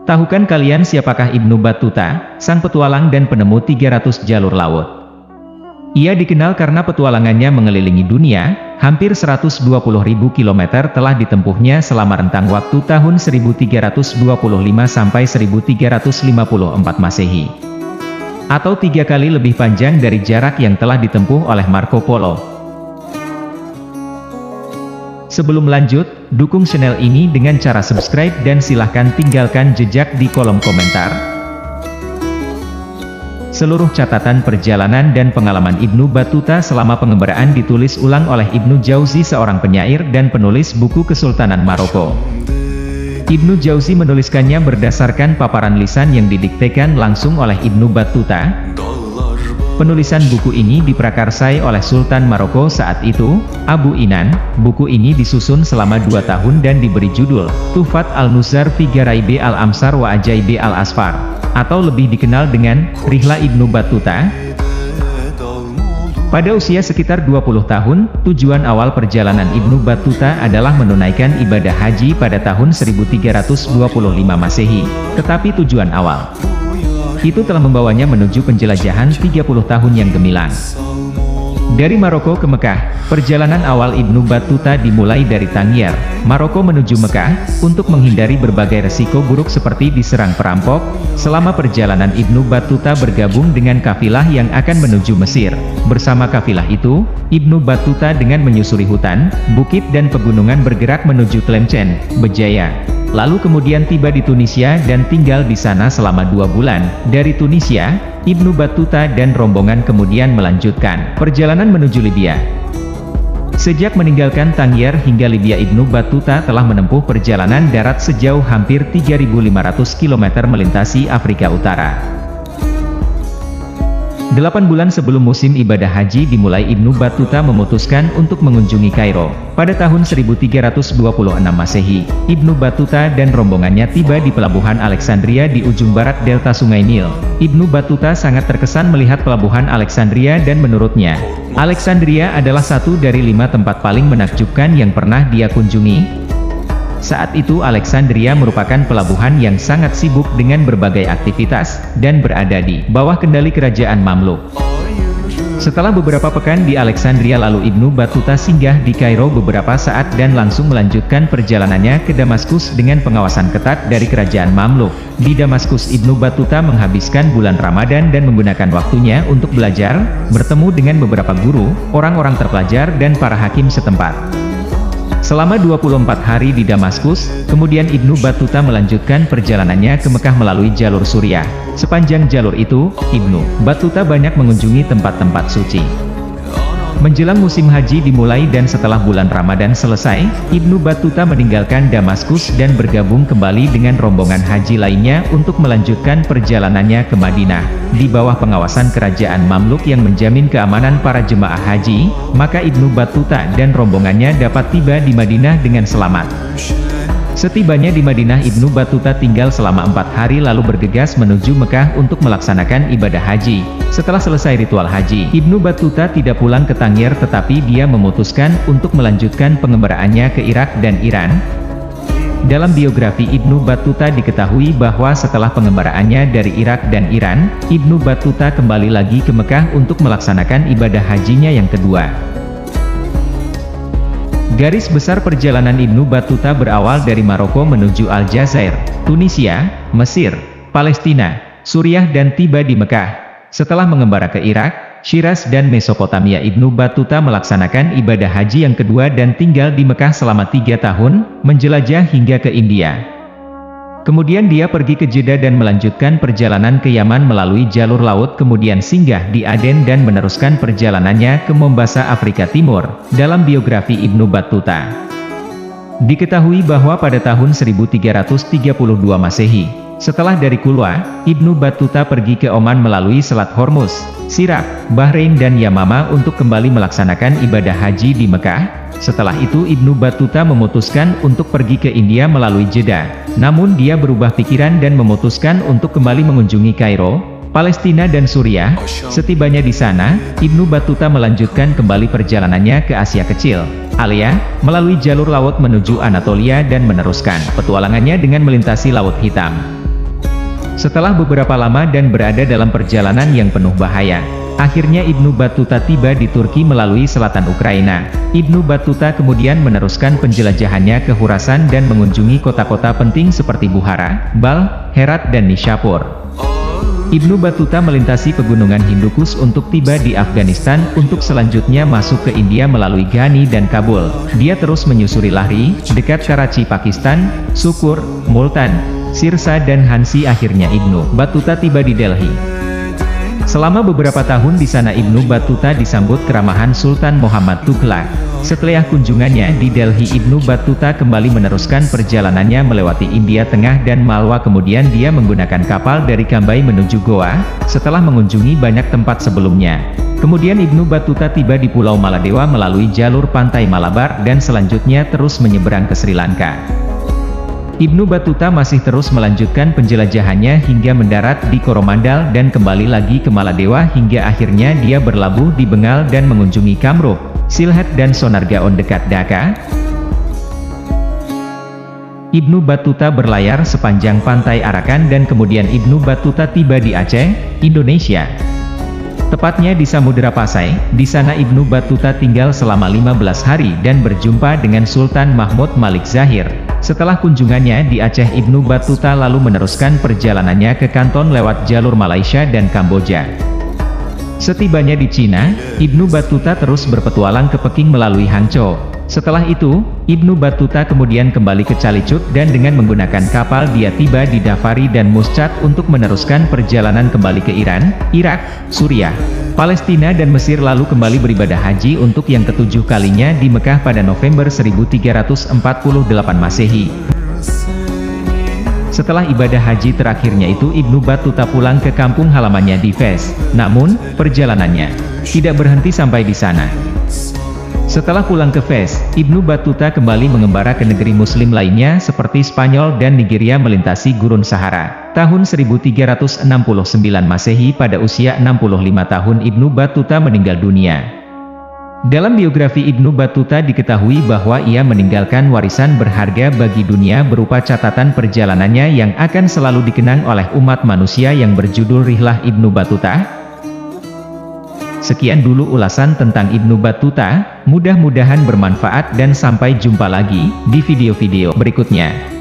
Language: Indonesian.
Tahukan kalian siapakah Ibnu Battuta, sang petualang dan penemu 300 jalur laut? Ia dikenal karena petualangannya mengelilingi dunia, hampir 120.000 kilometer telah ditempuhnya selama rentang waktu tahun 1325 sampai 1354 Masehi. Atau 3 kali lebih panjang dari jarak yang telah ditempuh oleh Marco Polo. Sebelum lanjut, dukung channel ini dengan cara subscribe dan silahkan tinggalkan jejak di kolom komentar. Seluruh catatan perjalanan dan pengalaman Ibnu Battuta selama pengembaraan ditulis ulang oleh Ibnu Jauzi, seorang penyair dan penulis buku Kesultanan Maroko. Ibnu Jauzi menuliskannya berdasarkan paparan lisan yang didiktekan langsung oleh Ibnu Battuta. Penulisan buku ini diprakarsai oleh Sultan Maroko saat itu, Abu Inan. Buku ini disusun selama 2 tahun dan diberi judul Tuhfat al-Nuzzar fi Garaibi al-Amsar wa Ajaibi al-Asfar, atau lebih dikenal dengan Rihlah Ibnu Battuta. Pada usia sekitar 20 tahun, tujuan awal perjalanan Ibnu Battuta adalah menunaikan ibadah haji pada tahun 1325 Masehi. Tetapi tujuan awal itu telah membawanya menuju penjelajahan 30 tahun yang gemilang. Dari Maroko ke Mekah, perjalanan awal Ibnu Battuta dimulai dari Tangier, Maroko menuju Mekah, untuk menghindari berbagai resiko buruk seperti diserang perampok. Selama perjalanan Ibnu Battuta bergabung dengan kafilah yang akan menuju Mesir. Bersama kafilah itu, Ibnu Battuta dengan menyusuri hutan, bukit dan pegunungan bergerak menuju Tlemcen, Béjaïa. Lalu kemudian tiba di Tunisia dan tinggal di sana selama 2 bulan. Dari Tunisia, Ibnu Battuta dan rombongan kemudian melanjutkan perjalanan menuju Libya. Sejak meninggalkan Tangier hingga Libya, Ibnu Battuta telah menempuh perjalanan darat sejauh hampir 3.500 km melintasi Afrika Utara. 8 bulan sebelum musim ibadah haji dimulai, Ibnu Battuta memutuskan untuk mengunjungi Kairo. Pada tahun 1326 Masehi, Ibnu Battuta dan rombongannya tiba di pelabuhan Alexandria di ujung barat delta Sungai Nil. Ibnu Battuta sangat terkesan melihat pelabuhan Alexandria dan menurutnya, Alexandria adalah satu dari 5 tempat paling menakjubkan yang pernah dia kunjungi. Saat itu Alexandria merupakan pelabuhan yang sangat sibuk dengan berbagai aktivitas, dan berada di bawah kendali kerajaan Mamluk. Setelah beberapa pekan di Alexandria, lalu Ibnu Battuta singgah di Kairo beberapa saat dan langsung melanjutkan perjalanannya ke Damaskus dengan pengawasan ketat dari kerajaan Mamluk. Di Damaskus, Ibnu Battuta menghabiskan bulan Ramadan dan menggunakan waktunya untuk belajar, bertemu dengan beberapa guru, orang-orang terpelajar dan para hakim setempat. Selama 24 hari di Damaskus, kemudian Ibnu Battuta melanjutkan perjalanannya ke Mekah melalui jalur Suriah. Sepanjang jalur itu, Ibnu Battuta banyak mengunjungi tempat-tempat suci. Menjelang musim haji dimulai dan setelah bulan Ramadan selesai, Ibnu Battuta meninggalkan Damaskus dan bergabung kembali dengan rombongan haji lainnya untuk melanjutkan perjalanannya ke Madinah. Di bawah pengawasan kerajaan Mamluk yang menjamin keamanan para jemaah haji, maka Ibnu Battuta dan rombongannya dapat tiba di Madinah dengan selamat. Setibanya di Madinah, Ibnu Battuta tinggal selama 4 hari lalu bergegas menuju Mekah untuk melaksanakan ibadah haji. Setelah selesai ritual haji, Ibnu Battuta tidak pulang ke Tangier, tetapi dia memutuskan untuk melanjutkan pengembaraannya ke Irak dan Iran. Dalam biografi Ibnu Battuta diketahui bahwa setelah pengembaraannya dari Irak dan Iran, Ibnu Battuta kembali lagi ke Mekah untuk melaksanakan ibadah hajinya yang kedua. Garis besar perjalanan Ibnu Battuta berawal dari Maroko menuju Aljazair, Tunisia, Mesir, Palestina, Suriah dan tiba di Mekah. Setelah mengembara ke Irak, Syiraz dan Mesopotamia, Ibnu Battuta melaksanakan ibadah haji yang kedua dan tinggal di Mekah selama 3 tahun, menjelajah hingga ke India. Kemudian dia pergi ke Jeddah dan melanjutkan perjalanan ke Yaman melalui jalur laut, kemudian singgah di Aden dan meneruskan perjalanannya ke Mombasa, Afrika Timur. Dalam biografi Ibnu Battuta diketahui bahwa pada tahun 1332 Masehi, setelah dari Kulwa, Ibnu Battuta pergi ke Oman melalui Selat Hormuz, Sirak, Bahrain dan Yamama untuk kembali melaksanakan ibadah haji di Mekah. Setelah itu Ibnu Battuta memutuskan untuk pergi ke India melalui Jeddah. Namun dia berubah pikiran dan memutuskan untuk kembali mengunjungi Kairo, Palestina dan Suriah. Setibanya di sana, Ibnu Battuta melanjutkan kembali perjalanannya ke Asia Kecil, Alia, melalui jalur laut menuju Anatolia dan meneruskan petualangannya dengan melintasi Laut Hitam. Setelah beberapa lama dan berada dalam perjalanan yang penuh bahaya, akhirnya Ibnu Battuta tiba di Turki melalui selatan Ukraina. Ibnu Battuta kemudian meneruskan penjelajahannya ke Khurasan dan mengunjungi kota-kota penting seperti Bukhara, Bal, Herat dan Nishapur. Ibnu Battuta melintasi pegunungan Hindukush untuk tiba di Afghanistan untuk selanjutnya masuk ke India melalui Ghani dan Kabul. Dia terus menyusuri Lahri, dekat Karachi Pakistan, Sukur, Multan, Sirsa dan Hansi. Akhirnya Ibnu Battuta tiba di Delhi. Selama beberapa tahun di sana Ibnu Battuta disambut keramahan Sultan Muhammad Tughlaq. Setelah kunjungannya di Delhi, Ibnu Battuta kembali meneruskan perjalanannya melewati India Tengah dan Malwa, kemudian dia menggunakan kapal dari Cambay menuju Goa, setelah mengunjungi banyak tempat sebelumnya. Kemudian Ibnu Battuta tiba di Pulau Maladewa melalui jalur pantai Malabar dan selanjutnya terus menyeberang ke Sri Lanka. Ibnu Battuta masih terus melanjutkan penjelajahannya hingga mendarat di Coromandel dan kembali lagi ke Maladewa hingga akhirnya dia berlabuh di Bengal dan mengunjungi Kamrup, Sylhet dan Sonargaon dekat Dhaka. Ibnu Battuta berlayar sepanjang pantai Arakan dan kemudian Ibnu Battuta tiba di Aceh, Indonesia. Tepatnya di Samudera Pasai. Di sana Ibnu Battuta tinggal selama 15 hari dan berjumpa dengan Sultan Mahmud Malik Zahir. Setelah kunjungannya di Aceh, Ibnu Battuta lalu meneruskan perjalanannya ke Kanton lewat jalur Malaysia dan Kamboja. Setibanya di Cina, Ibnu Battuta terus berpetualang ke Peking melalui Hangzhou. Setelah itu, Ibnu Battuta kemudian kembali ke Calicut dan dengan menggunakan kapal dia tiba di Dafari dan Muscat untuk meneruskan perjalanan kembali ke Iran, Irak, Suriah, Palestina dan Mesir, lalu kembali beribadah haji untuk yang ketujuh kalinya di Mekah pada November 1348 Masehi. Setelah ibadah haji terakhirnya itu Ibnu Battuta pulang ke kampung halamannya di Fez. Namun, perjalanannya tidak berhenti sampai di sana. Setelah pulang ke Fez, Ibnu Battuta kembali mengembara ke negeri muslim lainnya seperti Spanyol dan Nigeria melintasi Gurun Sahara. Tahun 1369 Masehi pada usia 65 tahun Ibnu Battuta meninggal dunia. Dalam biografi Ibnu Battuta diketahui bahwa ia meninggalkan warisan berharga bagi dunia berupa catatan perjalanannya yang akan selalu dikenang oleh umat manusia yang berjudul Rihlah Ibnu Battuta. Sekian dulu ulasan tentang Ibnu Battuta, mudah-mudahan bermanfaat dan sampai jumpa lagi di video-video berikutnya.